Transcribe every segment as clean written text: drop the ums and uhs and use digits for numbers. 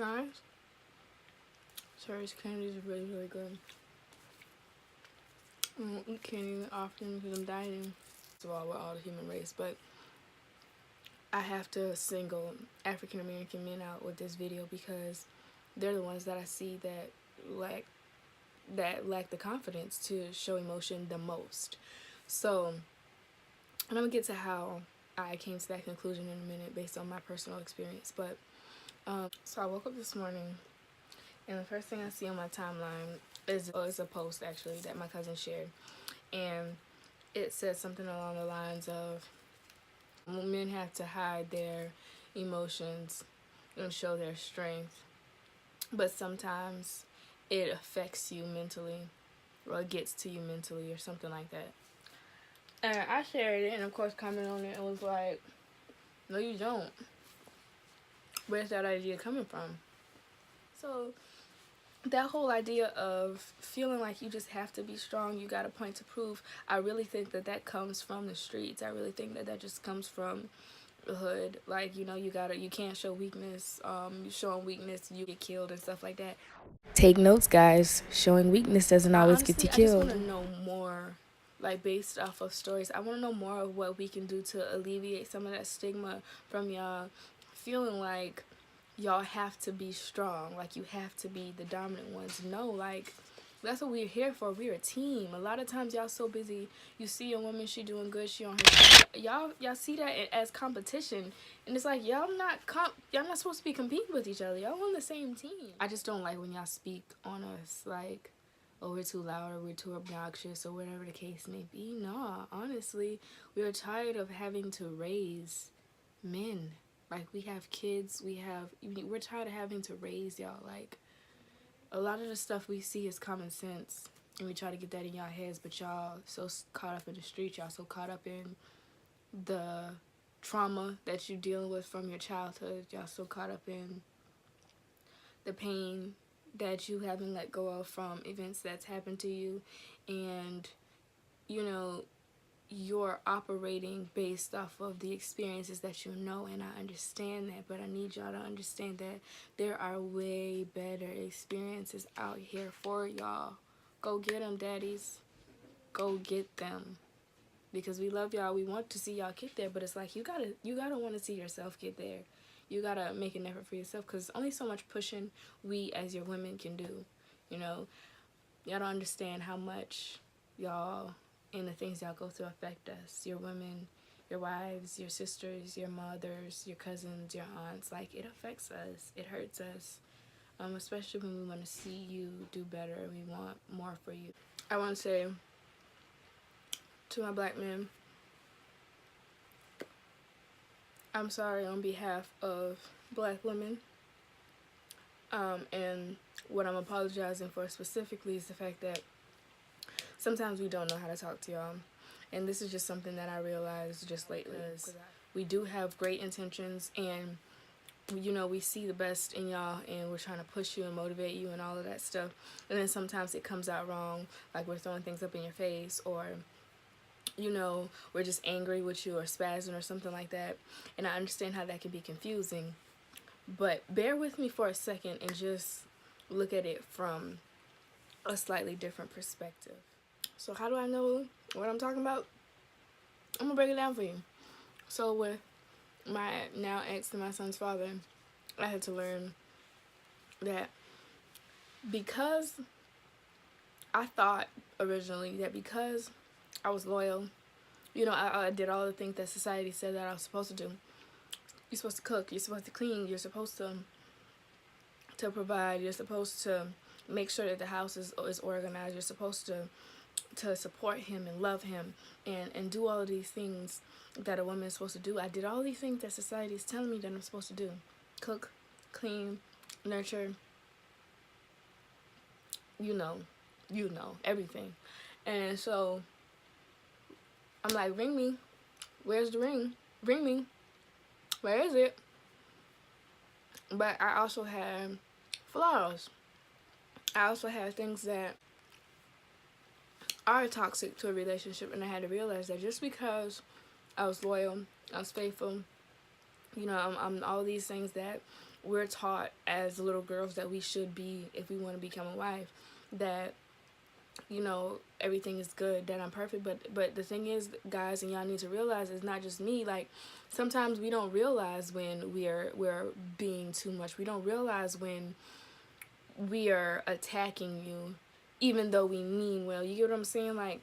nice. Cherry's candy is really, really good. I don't eat candy often because I'm dieting. First of all, with all the human race, but I have to single African American men out with this video because they're the ones that I see that lack the confidence to show emotion the most. So, and I'm gonna get to how I came to that conclusion in a minute based on my personal experience. But so I woke up this morning, and the first thing I see on my timeline is a post actually that my cousin shared, and it said something along the lines of men have to hide their emotions and show their strength, but sometimes it affects you mentally, or it gets to you mentally, or something like that. And I shared it, and of course commented on it and was like, no you don't. Where's that idea coming from? So that whole idea of feeling like you just have to be strong, you got a point to prove, I really think that comes from the streets. I really think that just comes from the hood. Like, you know, you can't show weakness. You showing weakness, you get killed and stuff like that. Take notes, guys. Showing weakness doesn't always get you killed. I just want to know more, like, based off of stories. I want to know more of what we can do to alleviate some of that stigma from y'all feeling like y'all have to be strong, like you have to be the dominant ones. No, like, that's what we're here for. We're a team. A lot of times y'all so busy, you see a woman, she doing good, she on her, y'all see that as competition, and it's like y'all not supposed to be competing with each other. Y'all on the same team. I just don't like when y'all speak on us like, oh, we're too loud or we're too obnoxious or whatever the case may be. No, honestly, we're tired of having to raise men. Like, we have kids, we're tired of having to raise y'all. Like, a lot of the stuff we see is common sense, and we try to get that in y'all heads, but y'all so caught up in the streets, y'all so caught up in the trauma that you're dealing with from your childhood, y'all so caught up in the pain that you haven't let go of from events that's happened to you, and, you know, you're operating based off of the experiences that you know, and I understand that, but I need y'all to understand that there are way better experiences out here for y'all. Go get them, daddies. Go get them. Because we love y'all. We want to see y'all get there, but it's like you gotta want to see yourself get there. You gotta make an effort for yourself, because only so much pushing we as your women can do. You know, y'all don't understand how much y'all and the things y'all go through affect us. Your women, your wives, your sisters, your mothers, your cousins, your aunts. Like, it affects us. It hurts us. Especially when we want to see you do better and we want more for you. I want to say to my black men, I'm sorry on behalf of black women. And what I'm apologizing for specifically is the fact that sometimes we don't know how to talk to y'all. And this is just something that I realized just lately. We do have great intentions, and, you know, we see the best in y'all, and we're trying to push you and motivate you and all of that stuff. And then sometimes it comes out wrong, like we're throwing things up in your face, or, you know, we're just angry with you or spazzing or something like that. And I understand how that can be confusing. But bear with me for a second and just look at it from a slightly different perspective. So how do I know what I'm talking about? I'm gonna break it down for you. So with my now ex and my son's father, I had to learn that because I thought originally that because I was loyal, you know, I did all the things that society said that I was supposed to do. You're supposed to cook, you're supposed to clean, you're supposed to provide, you're supposed to make sure that the house is organized, you're supposed to support him and love him and do all of these things that a woman is supposed to do. I did all these things that society is telling me that I'm supposed to do. Cook, clean, nurture, you know, everything. And so I'm like, ring me. Where's the ring? Ring me. Where is it? But I also had flaws. I also had things that are toxic to a relationship, and I had to realize that just because I was loyal, I was faithful, you know, I'm all these things that we're taught as little girls that we should be, if we want to become a wife, that, you know, everything is good, that I'm perfect. But the thing is, guys, and y'all need to realize, it's not just me. Like, sometimes we don't realize when we're being too much. We don't realize when we are attacking you, even though we mean well. You get what I'm saying? Like,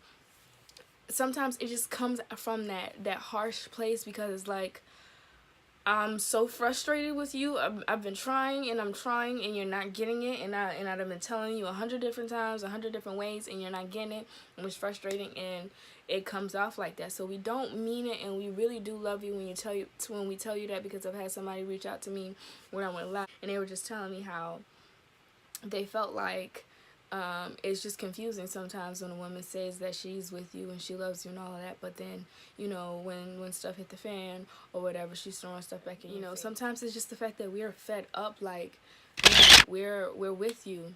sometimes it just comes from that harsh place, because it's like, I'm so frustrated with you. I've been trying and I'm trying, and you're not getting it. And I've been telling you 100 different times, 100 different ways, and you're not getting it. And it's frustrating, and it comes off like that. So we don't mean it, and we really do love you when we tell you that, because I've had somebody reach out to me when I went live, and they were just telling me how they felt like it's just confusing sometimes when a woman says that she's with you and she loves you and all of that, but then, you know, when stuff hit the fan or whatever, she's throwing stuff back in. You know, sometimes it's just the fact that we're fed up. Like, we're with you,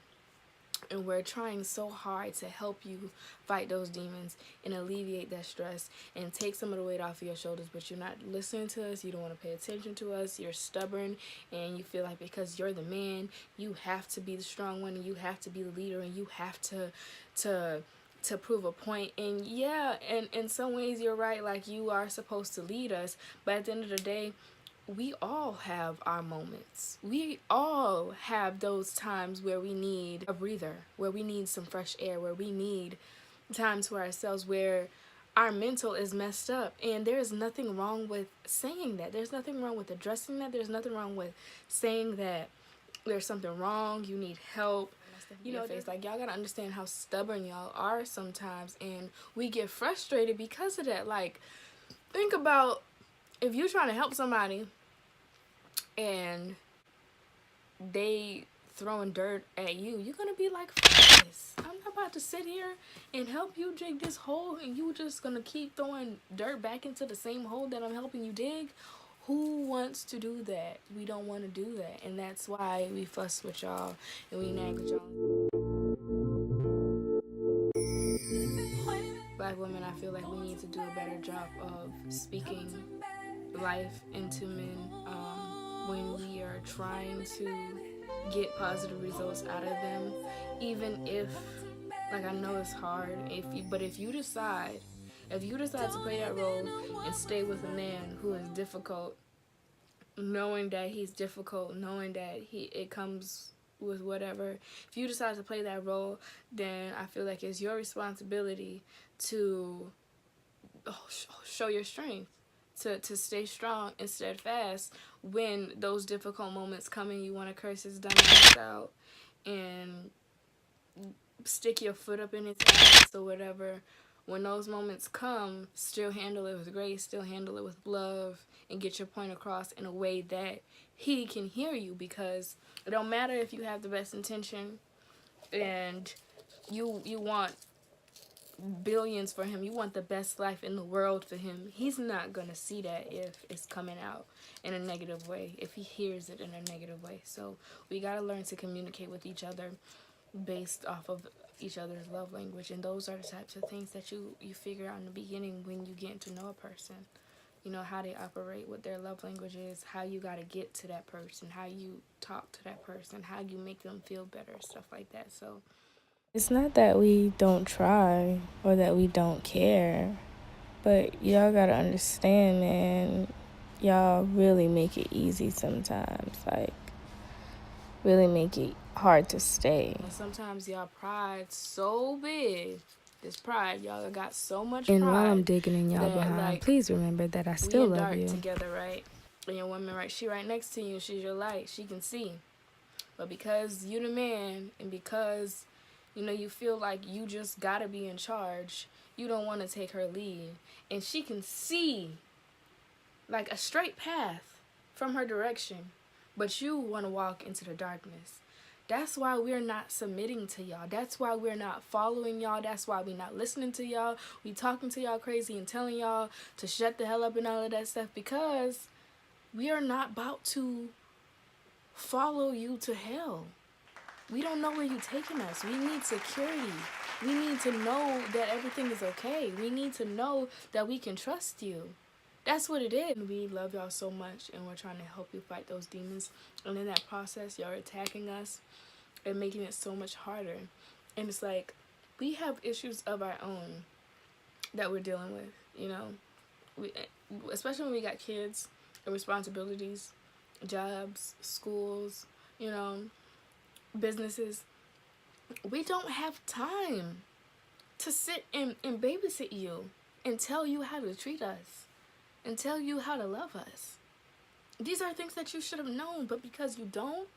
and we're trying so hard to help you fight those demons and alleviate that stress and take some of the weight off of your shoulders, but you're not listening to us. You don't want to pay attention to us. You're stubborn, and you feel like because you're the man, you have to be the strong one, and you have to be the leader, and you have to prove a point. And yeah, and in some ways you're right. Like, you are supposed to lead us, but at the end of the day, we all have our moments. We all have those times where we need a breather, where we need some fresh air, where we need time to ourselves, where our mental is messed up. And there's nothing wrong with saying that. There's nothing wrong with addressing that. There's nothing wrong with saying that there's something wrong, you need help. You know, face. Like, y'all gotta understand how stubborn y'all are sometimes, and we get frustrated because of that. Like, think about, if you're trying to help somebody and they throwing dirt at you, you're gonna be like, fuck this. I'm not about to sit here and help you dig this hole, and you just gonna keep throwing dirt back into the same hole that I'm helping you dig. Who wants to do that? We don't want to do that, and that's why we fuss with y'all and we nag with y'all. Black women, I feel like we need to do a better job of speaking life into men when we are trying to get positive results out of them, even if, like, I know it's hard, but if you decide to play that role and stay with a man who is difficult, knowing that he's difficult, knowing that it comes with whatever, if you decide to play that role, then I feel like it's your responsibility to show your strength, to stay strong and steadfast when those difficult moments come and you want to curse his dumb ass out and stick your foot up in his ass or whatever. When those moments come, still handle it with grace, still handle it with love, and get your point across in a way that he can hear you, because it don't matter if you have the best intention and you want billions for him, you want the best life in the world for him. He's not gonna see that if it's coming out in a negative way, if he hears it in a negative way. So we gotta learn to communicate with each other based off of each other's love language, and those are the types of things that you figure out in the beginning when you get to know a person. You know, how they operate, what their love language is, how you gotta get to that person, how you talk to that person, how you make them feel better, stuff like that. So it's not that we don't try or that we don't care, but y'all gotta understand, man, y'all really make it easy sometimes. Like, really make it hard to stay. Sometimes y'all pride so big. This pride, y'all got so much pride. And while I'm digging in y'all behind, like, please remember that I still love you. Together, right? And your woman, right? She right next to you. She's your light. She can see. But because you the man, and because, you know, you feel like you just gotta be in charge, you don't want to take her lead. And she can see, like, a straight path from her direction, but you want to walk into the darkness. That's why we're not submitting to y'all. That's why we're not following y'all. That's why we're not listening to y'all. We talking to y'all crazy and telling y'all to shut the hell up and all of that stuff, because we are not about to follow you to hell. We don't know where you're taking us. We need security. We need to know that everything is okay. We need to know that we can trust you. That's what it is. We love y'all so much, and we're trying to help you fight those demons. And in that process, y'all are attacking us and making it so much harder. And it's like, we have issues of our own that we're dealing with, you know? Especially when we got kids and responsibilities, jobs, schools, you know, businesses. We don't have time to sit and babysit you and tell you how to treat us and tell you how to love us. These are things that you should have known, but because you don't,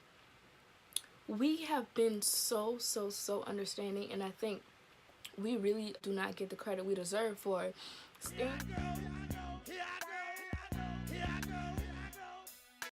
we have been so understanding, and I think we really do not get the credit we deserve for staying.